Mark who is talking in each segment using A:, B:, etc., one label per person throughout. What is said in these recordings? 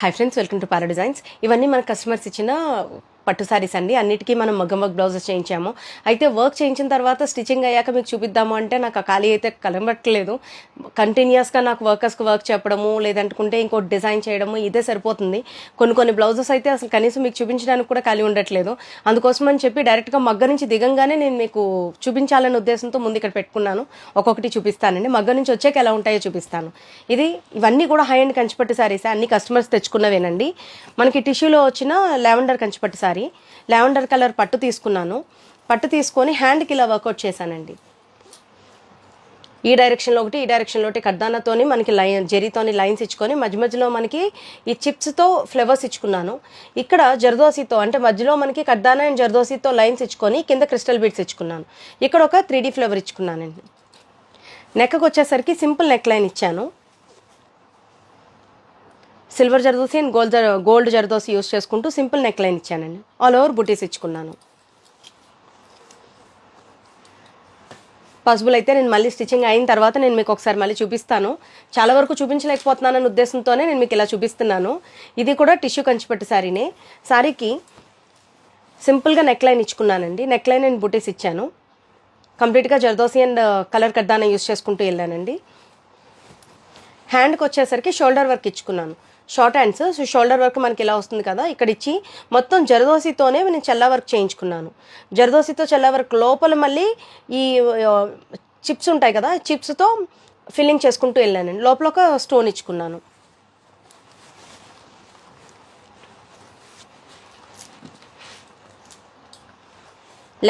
A: Hi friends, welcome to para designs. ఇవన్నీ మన customers ఇచ్చిన పట్టు సారీస్ అండి. అన్నిటికీ మనం మగ్గం వర్క్ బ్లౌజెస్ చేయించాము. అయితే వర్క్ చేయించిన తర్వాత స్టిచ్చింగ్ అయ్యాక మీకు చూపిద్దాము అంటే నాకు ఆ ఖాళీ అయితే కనబట్టలేదు. కంటిన్యూస్గా నాకు వర్కర్స్కి వర్క్ చెప్పడము, లేదంటుకుంటే ఇంకోటి డిజైన్ చేయడము ఇదే సరిపోతుంది. కొన్ని బ్లౌజెస్ అయితే అసలు కనీసం మీకు చూపించడానికి కూడా ఖాళీ ఉండట్లేదు. అందుకోసం అని చెప్పి డైరెక్ట్గా మగ్గ నుంచి దిగంగానే నేను మీకు చూపించాలనే ఉద్దేశంతో ముందు ఇక్కడ పెట్టుకున్నాను. ఒక్కొక్కటి చూపిస్తానండి. మగ్గ నుంచి వచ్చాక ఎలా ఉంటాయో చూపిస్తాను. ఇవన్నీ కూడా హై అండ్ కంచిపట్టు సారీస్ అన్ని కస్టమర్స్ తెచ్చుకున్నవేనండి. మనకి టిష్యూలో వచ్చిన లావెండర్ కంచిపట్టు సారీ, లావెండర్ కలర్ పట్టు తీసుకున్నాను. పట్టు తీసుకొని హ్యాండ్కి ఇలా వర్కౌట్ చేశానండి. ఈ డైరెక్షన్లో ఒకటి, ఈ డైరెక్షన్లో ఒకటి కడ్దానాతోని మనకి జెరీతోని లైన్స్ ఇచ్చుకొని మధ్యలో మనకి ఈ చిప్స్తో ఫ్లవర్స్ ఇచ్చుకున్నాను. ఇక్కడ జర్దోసితో అంటే మధ్యలో మనకి కడ్దానా అండ్ జర్దోసితో లైన్స్ ఇచ్చుకొని కింద క్రిస్టల్ బీడ్స్ ఇచ్చుకున్నాను. ఇక్కడ ఒక 3D ఫ్లవర్ ఇచ్చుకున్నానండి. నెక్కి వచ్చేసరికి సింపుల్ నెక్ లైన్ ఇచ్చాను. Silver zardozi and gold zardozi use చేసుకుంటూ సింపుల్ నెక్ లైన్ ఇచ్చానండి. ఆల్ ఓవర్ బుటీస్ ఇచ్చుకున్నాను. పాసిబుల్ అయితే నేను మళ్ళీ స్టిచ్చింగ్ అయిన తర్వాత నేను మీకు ఒకసారి మళ్ళీ చూపిస్తాను. చాలా వరకు చూపించలేకపోతున్నానని ఉద్దేశంతోనే నేను మీకు ఇలా చూపిస్తున్నాను. ఇది కూడా టిష్యూ కంచిపట్టు శారీనే. శారీకి సింపుల్గా నెక్ లైన్ ఇచ్చుకున్నానండి. నెక్ లైన్ అండ్ బుటీస్ ఇచ్చాను. కంప్లీట్గా జర్దోసి అండ్ కలర్ కడ్దానా యూస్ చేసుకుంటూ వెళ్ళానండి. హ్యాండ్కి వచ్చేసరికి షోల్డర్ వర్క్ ఇచ్చుకున్నాను. Short hands, so shoulder work మనకి ఇలా వస్తుంది కదా, ఇక్కడ ఇచ్చి మొత్తం జర్దోసితోనే నేను చెల్లా వర్క్ చేయించుకున్నాను. జర్దోసితో చెల్లా వర్క్ లోపల మళ్ళీ ఈ చిప్స్ ఉంటాయి కదా, చిప్స్తో ఫిల్లింగ్ చేసుకుంటూ వెళ్ళానండి. లోపల ఒక స్టోన్ ఇచ్చుకున్నాను.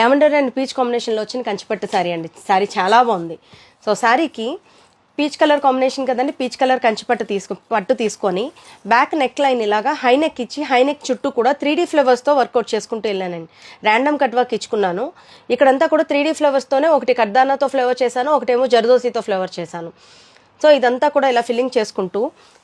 A: లావెండర్ అండ్ పీచ్ కాంబినేషన్లో వచ్చిన కంచిపట్టు శారీ అండి. శారీ చాలా బాగుంది. సో శారీకి పీచ్ కలర్ కాంబినేషన్ కదండి, పీచ్ కలర్ కంచిపట్టు పట్టు తీసుకొని బ్యాక్ నెక్ లైన్ ఇలాగా హై నెక్ ఇచ్చి హై నెక్ చుట్టూ కూడా 3D ఫ్లవర్స్తో వర్కౌట్ చేసుకుంటూ వెళ్ళానండి. ర్యాండమ్ కట్ వర్క్ ఇచ్చుకున్నాను. ఇక్కడంతా కూడా 3D ఫ్లవర్స్తోనే, ఒకటి కడ్దానాతో ఫ్లవర్ చేశాను, ఒకటేమో జర్దోసితో ఫ్లవర్ చేశాను. సో ఇదంతా కూడా ఇలా ఫిల్లింగ్ చేసుకుంటూ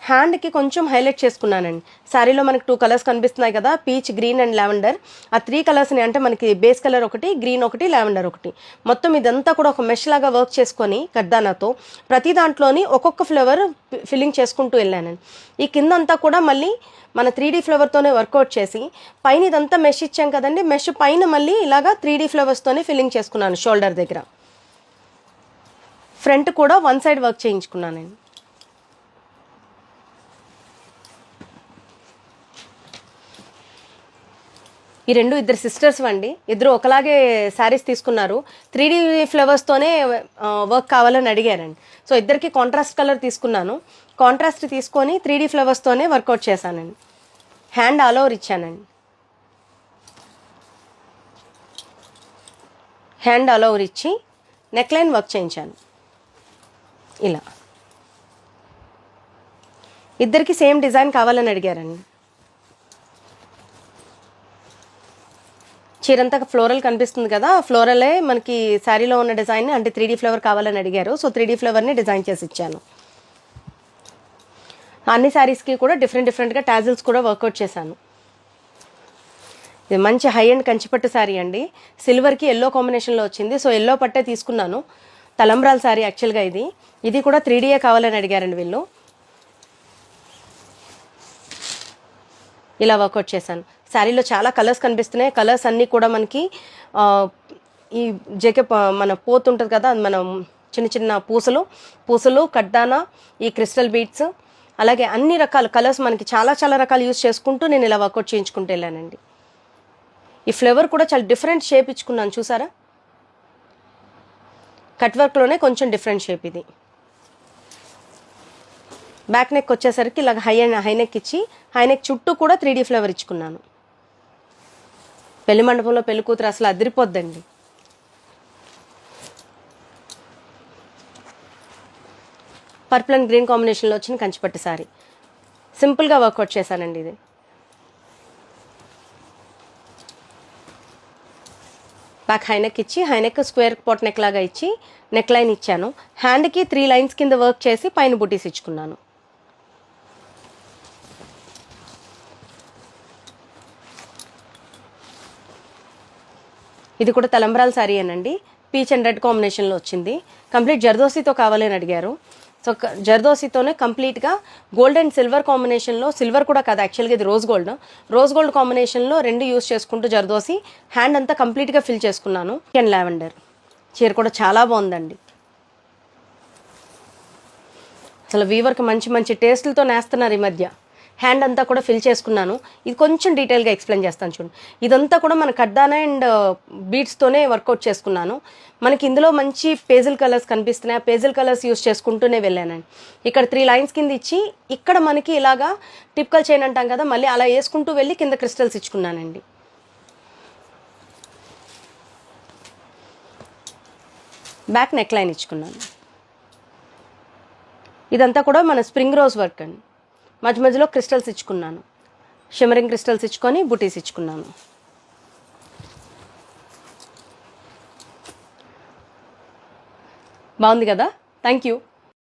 A: హ్యాండ్కి కొంచెం హైలైట్ చేసుకున్నానండి. శారీలో మనకి 2 కలర్స్ కనిపిస్తున్నాయి కదా, పీచ్, గ్రీన్ అండ్ లావెండర్. ఆ 3 కలర్స్ని అంటే మనకి బేస్ కలర్ ఒకటి, గ్రీన్ ఒకటి, లావెండర్ ఒకటి, మొత్తం ఇదంతా కూడా ఒక మెష్ లాగా వర్క్ చేసుకొని కడ్దానాతో ప్రతి దాంట్లోని ఒక్కొక్క ఫ్లవర్ ఫిల్లింగ్ చేసుకుంటూ వెళ్ళానండి. ఈ కిందంతా కూడా మళ్ళీ మన 3D ఫ్లవర్తోనే వర్కౌట్ చేసి పైన ఇదంతా మెష్ ఇచ్చాం కదండి, మెష్ పైన మళ్ళీ ఇలాగా 3D ఫ్లవర్స్తోనే ఫిల్లింగ్ చేసుకున్నాను. షోల్డర్ దగ్గర ఫ్రంట్ కూడా 1 సైడ్ వర్క్ చేయించుకున్నానండి. ఈ ఇద్దరు సిస్టర్స్ అండి. ఇద్దరు ఒకలాగే శారీస్ తీసుకున్నారు. 3D ఫ్లవర్స్తోనే వర్క్ కావాలని అడిగారండి. సో ఇద్దరికి కాంట్రాస్ట్ కలర్ తీసుకున్నాను. కాంట్రాస్ట్ తీసుకొని 3D ఫ్లవర్స్తోనే వర్కౌట్ చేశానండి. హ్యాండ్ ఆల్ ఓవర్ ఇచ్చానండి. హ్యాండ్ ఆల్ ఓవర్ ఇచ్చి నెక్ లైన్ వర్క్ చేయించాను. ఇలా ఇద్దరికి సేమ్ డిజైన్ కావాలని అడిగారండి. చీరంతా ఫ్లోరల్ కనిపిస్తుంది కదా, ఫ్లోరలే మనకి శారీలో ఉన్న డిజైన్ అంటే 3D ఫ్లవర్ కావాలని అడిగారు. సో 3D ఫ్లవర్ని డిజైన్ చేసి ఇచ్చాను. అన్ని శారీస్కి కూడా డిఫరెంట్గా టాజిల్స్ కూడా వర్కౌట్ చేశాను. ఇది మంచి హై అండ్ కంచిపట్టు శారీ అండి. సిల్వర్కి ఎల్లో కాంబినేషన్లో వచ్చింది. సో ఎల్లో పట్టే తీసుకున్నాను. తలంబ్రాల్ శారీ యాక్చువల్గా ఇది కూడా 3Dయే కావాలని అడిగారండి వీళ్ళు. ఇలా వర్కౌట్ చేశాను. శారీలో చాలా కలర్స్ కనిపిస్తున్నాయి. కలర్స్ అన్నీ కూడా మనకి ఈ మన పోతు ఉంటుంది కదా, మనం చిన్న పూసలు కడ్డానా, ఈ క్రిస్టల్ బీడ్స్, అలాగే అన్ని రకాల కలర్స్ మనకి చాలా రకాలు యూజ్ చేసుకుంటూ నేను ఇలా వర్కౌట్ చేయించుకుంటూ వెళ్ళానండి. ఈ ఫ్లవర్ కూడా చాలా డిఫరెంట్ షేప్ ఇచ్చుకున్నాను, చూసారా? కట్ వర్క్లోనే కొంచెం డిఫరెంట్ షేప్ ఇది. బ్యాక్ నెక్ వచ్చేసరికి ఇలా హై నెక్ ఇచ్చి హై నెక్ చుట్టూ కూడా 3D ఫ్లవర్ ఇచ్చుకున్నాను. పెళ్లి మండపంలో పెళ్లి కూతురు అసలు అదిరిపోద్దండి. పర్పుల్ అండ్ గ్రీన్ కాంబినేషన్లో వచ్చిన కంచిపట్టు సారీ సింపుల్గా వర్కౌట్ చేశానండి. ఇది బ్యాక్ హై నెక్ ఇచ్చి high neck square boat neck లాగా ఇచ్చి నెక్ లైన్ ఇచ్చాను. హ్యాండ్కి 3 లైన్స్ కింద వర్క్ చేసి పైన బుటీస్ ఇచ్చుకున్నాను. ఇది కూడా తలంబ్రాల్ శారీ అనండి. పీచ్ అండ్ రెడ్ కాంబినేషన్లో వచ్చింది. కంప్లీట్ జర్దోసితో కావాలని అడిగారు. సో జర్దోసితోనే కంప్లీట్గా గోల్డ్ అండ్ సిల్వర్ కాంబినేషన్లో, సిల్వర్ కూడా కాదు యాక్చువల్గా ఇది రోజ్ గోల్డ్ కాంబినేషన్లో 2 యూస్ చేసుకుంటూ జర్దోసి హ్యాండ్ అంతా కంప్లీట్గా ఫిల్ చేసుకున్నాను. అండ్ లావెండర్ చీర కూడా చాలా బాగుందండి. అసలు వీవర్కి మంచి మంచి టేస్టులతో నేస్తున్నారు ఈ మధ్య. హ్యాండ్ అంతా కూడా ఫిల్ చేసుకున్నాను. ఇది కొంచెం డీటెయిల్గా ఎక్స్ప్లెయిన్ చేస్తాను చూడండి. ఇదంతా కూడా మన కడ్దానా అండ్ బీడ్స్తోనే వర్కౌట్ చేసుకున్నాను. మనకి ఇందులో మంచి పేజిల్ కలర్స్ కనిపిస్తున్నాయి. ఆ పేజిల్ కలర్స్ యూస్ చేసుకుంటూనే వెళ్ళానండి. ఇక్కడ 3 లైన్స్ కింద ఇచ్చి ఇక్కడ మనకి ఇలాగా టిప్కల్ చైన్ అంటాం కదా, మళ్ళీ అలా వేసుకుంటూ వెళ్ళి కింద క్రిస్టల్స్ ఇచ్చుకున్నానండి. బ్యాక్ నెక్ లైన్ ఇచ్చుకున్నాను. ఇదంతా కూడా మన స్ప్రింగ్ రోజ్ వర్క్ అండి. మధ్య మధ్యలో క్రిస్టల్స్ ఇచ్చుకున్నాను. షిమరింగ్ క్రిస్టల్స్ ఇచ్చుకొని బుటీస్ ఇచ్చుకున్నాను. బాగుంది కదా? Thank you.